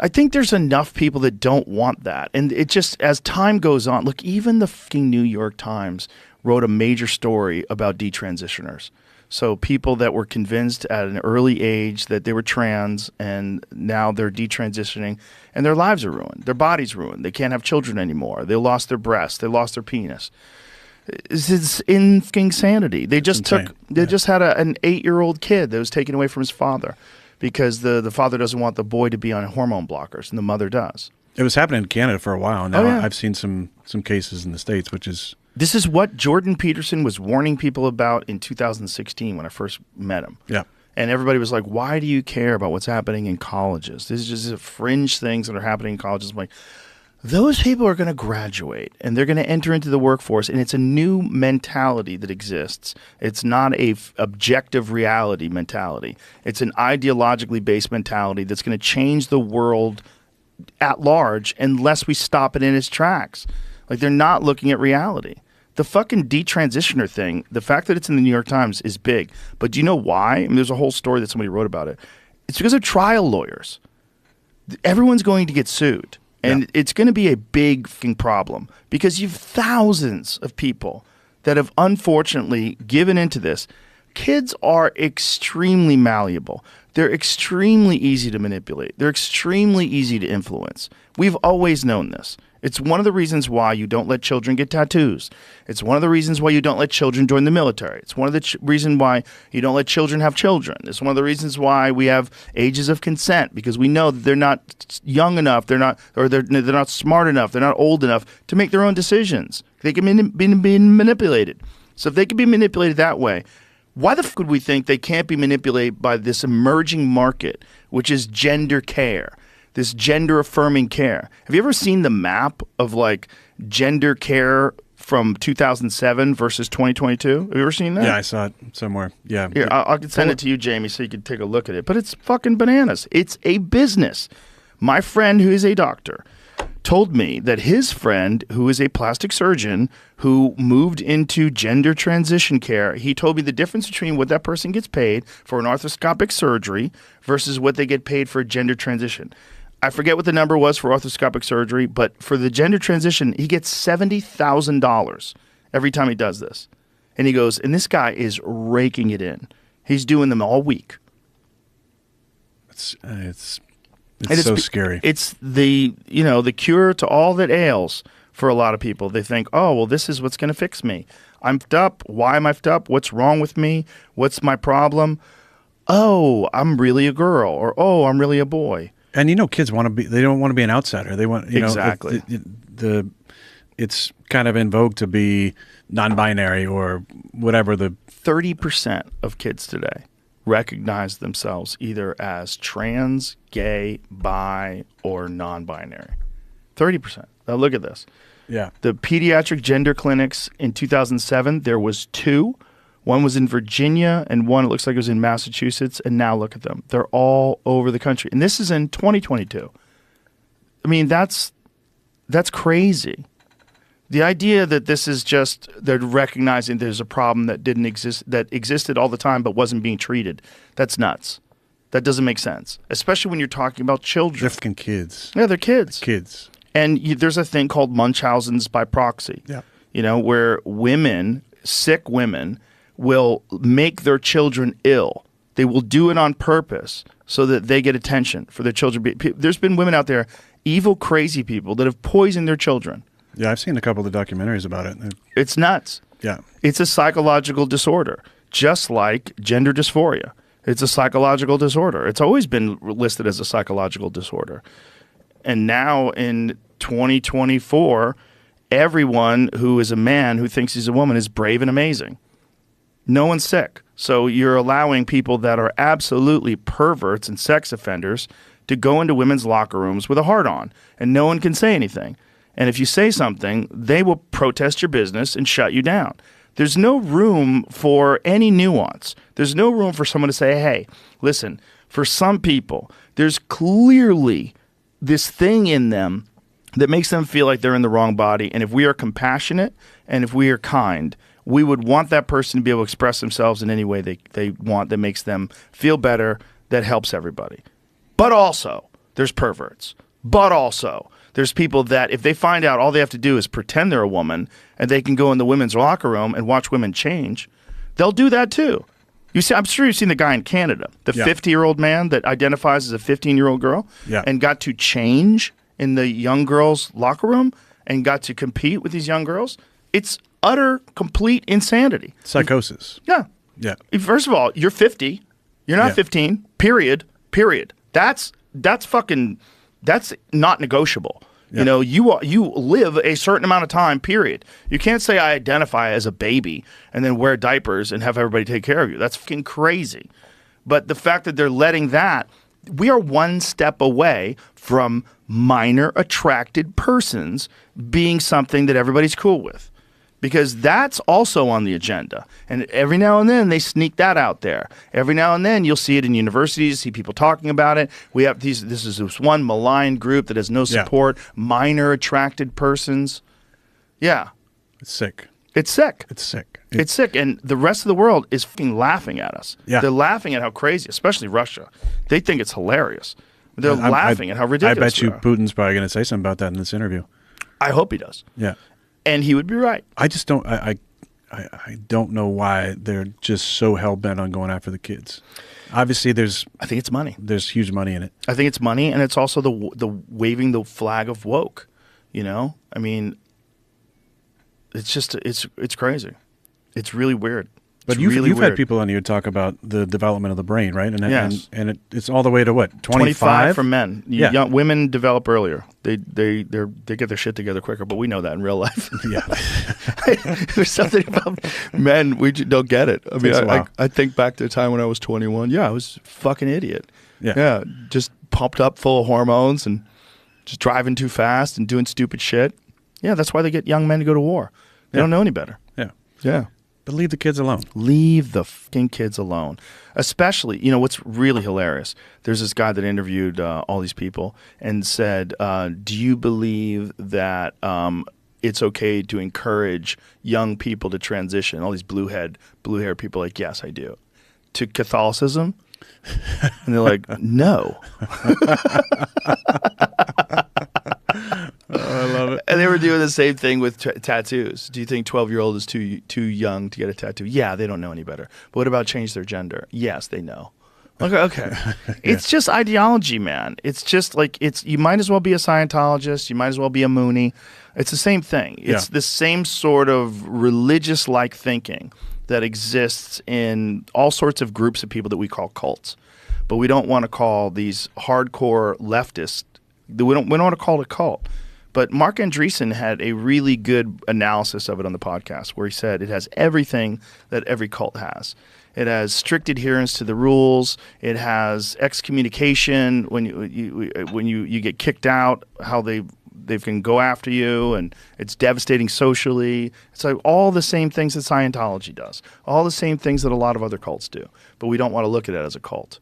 I think there's enough people that don't want that. And it just, as time goes on, look, even the fucking New York Times wrote a major story about detransitioners. So people that were convinced at an early age that they were trans and now they're detransitioning and their lives are ruined. Their body's ruined. They can't have children anymore. They lost their breast. They lost their penis. It's insanity. They just just had an 8-year-old kid that was taken away from his father because the father doesn't want the boy to be on hormone blockers and the mother does. It was happening in Canada for a while. Now I've seen some cases in the States, which is... This is what Jordan Peterson was warning people about in 2016 when I first met him. Yeah. And everybody was like, why do you care about what's happening in colleges? This is just fringe things that are happening in colleges. I'm like, those people are going to graduate and they're going to enter into the workforce, and it's a new mentality that exists. It's not a objective reality mentality. It's an ideologically based mentality that's going to change the world at large unless we stop it in its tracks. Like, they're not looking at reality. The fucking detransitioner thing, the fact that it's in the New York Times is big. But do you know why? I mean, there's a whole story that somebody wrote about it. It's because of trial lawyers. Everyone's going to get sued. And it's going to be a big fucking problem because you have thousands of people that have unfortunately given into this. Kids are extremely malleable. They're extremely easy to manipulate. They're extremely easy to influence. We've always known this. It's one of the reasons why you don't let children get tattoos. It's one of the reasons why you don't let children join the military. It's one of the reasons why you don't let children have children. It's one of the reasons why we have ages of consent, because we know that they're not young enough, they're not smart enough, they're not old enough to make their own decisions. They can be manipulated. So if they can be manipulated that way, why the fuck would we think they can't be manipulated by this emerging market, which is gender care? This gender-affirming care. Have you ever seen the map of, like, gender care from 2007 versus 2022? Have you ever seen that? Yeah, I saw it somewhere. Yeah. Here, I'll send it to you, Jamie, so you can take a look at it. But it's fucking bananas. It's a business. My friend, who is a doctor, told me that his friend, who is a plastic surgeon, who moved into gender transition care, he told me the difference between what that person gets paid for an arthroscopic surgery versus what they get paid for a gender transition. I forget what the number was for arthroscopic surgery, but for the gender transition, he gets $70,000 every time he does this. And he goes, and this guy is raking it in. He's doing them all week. It's so scary. It's the cure to all that ails for a lot of people. They think, oh, well, this is what's going to fix me. I'm f***ed up. Why am I f***ed up? What's wrong with me? What's my problem? Oh, I'm really a girl, or oh, I'm really a boy. And kids they don't want to be an outsider. They want, exactly. It's kind of in vogue to be non-binary or whatever. 30% of kids today recognize themselves either as trans, gay, bi, or non-binary. 30%. Now look at this. Yeah. The pediatric gender clinics in 2007, there was 2. One was in Virginia, and one, it looks like it was in Massachusetts, and now look at them. They're all over the country. And this is in 2022. I mean, that's crazy. The idea that this is just, they're recognizing there's a problem that didn't exist, that existed all the time but wasn't being treated. That's nuts. That doesn't make sense, especially when you're talking about children. They're fucking kids. Yeah, they're kids. Kids. And there's a thing called Munchausen's by proxy. Yeah. Where sick women, will make their children ill. They will do it on purpose so that they get attention for their children. There's been women out there, evil, crazy people, that have poisoned their children. Yeah, I've seen a couple of the documentaries about it. It's nuts. Yeah. It's a psychological disorder, just like gender dysphoria. It's a psychological disorder. It's always been listed as a psychological disorder. And now in 2024, everyone who is a man who thinks he's a woman is brave and amazing. No one's sick. So you're allowing people that are absolutely perverts and sex offenders to go into women's locker rooms with a heart on, and no one can say anything. And if you say something, they will protest your business and shut you down. There's no room for any nuance. There's no room for someone to say, hey, listen, for some people, there's clearly this thing in them that makes them feel like they're in the wrong body. And if we are compassionate and if we are kind, we would want that person to be able to express themselves in any way they want that makes them feel better, that helps everybody. But also, there's perverts. But also, there's people that if they find out all they have to do is pretend they're a woman and they can go in the women's locker room and watch women change, they'll do that too. You see, I'm sure you've seen the guy in Canada, the 50-year-old man that identifies as a 15-year-old girl and got to change in the young girls' locker room and got to compete with these young girls. It's utter, complete insanity. Psychosis. Yeah. Yeah. First of all, you're 50. You're not 15. Period. That's not negotiable. You know, you live a certain amount of time, period. You can't say I identify as a baby and then wear diapers and have everybody take care of you. That's fucking crazy. But the fact that they're letting that, we are one step away from minor attracted persons being something that everybody's cool with. Because that's also on the agenda. And every now and then they sneak that out there. Every now and then you'll see it in universities, see people talking about it. We have this is this one malign group that has no support, minor attracted persons. Yeah. It's sick. It's sick. It's sick. It's sick. And the rest of the world is fucking laughing at us. Yeah. They're laughing at how crazy, especially Russia. They think it's hilarious. They're laughing at how ridiculous I bet you Putin's probably going to say something about that in this interview. I hope he does. Yeah. And he would be right. I just don't. I don't know why they're just so hell bent on going after the kids. Obviously, I think it's money. There's huge money in it. I think it's money, and it's also the waving the flag of woke. You know, I mean, it's just it's crazy. It's really weird. But you've had people on here talk about the development of the brain, right? And it's all the way to what? 25 for men. Young women develop earlier. They get their shit together quicker. But we know that in real life. Yeah, there's something about men we don't get it. I mean, I think back to the time when I was 21. Yeah, I was a fucking idiot. Yeah, just pumped up, full of hormones, and just driving too fast and doing stupid shit. Yeah, that's why they get young men to go to war. They don't know any better. Yeah. But leave the kids alone. Leave the fucking kids alone. Especially, you know, what's really hilarious. There's this guy that interviewed all these people and said, do you believe that it's okay to encourage young people to transition? All these blue-haired people are like, yes, I do. To Catholicism? And they're like, no. I love it. And they were doing the same thing with tattoos. Do you think 12-year-old is too young to get a tattoo? Yeah, they don't know any better. But what about change their gender? Yes, they know. Okay. It's just ideology, man. It's just like you might as well be a Scientologist. You might as well be a Moonie. It's the same thing. It's the same sort of religious-like thinking that exists in all sorts of groups of people that we call cults. But we don't want to call these hardcore leftists. We don't want to call it a cult. But Mark Andreessen had a really good analysis of it on the podcast where he said it has everything that every cult has. It has strict adherence to the rules. It has excommunication when you get kicked out, how they can go after you, and it's devastating socially. It's like all the same things that Scientology does, all the same things that a lot of other cults do. But we don't want to look at it as a cult.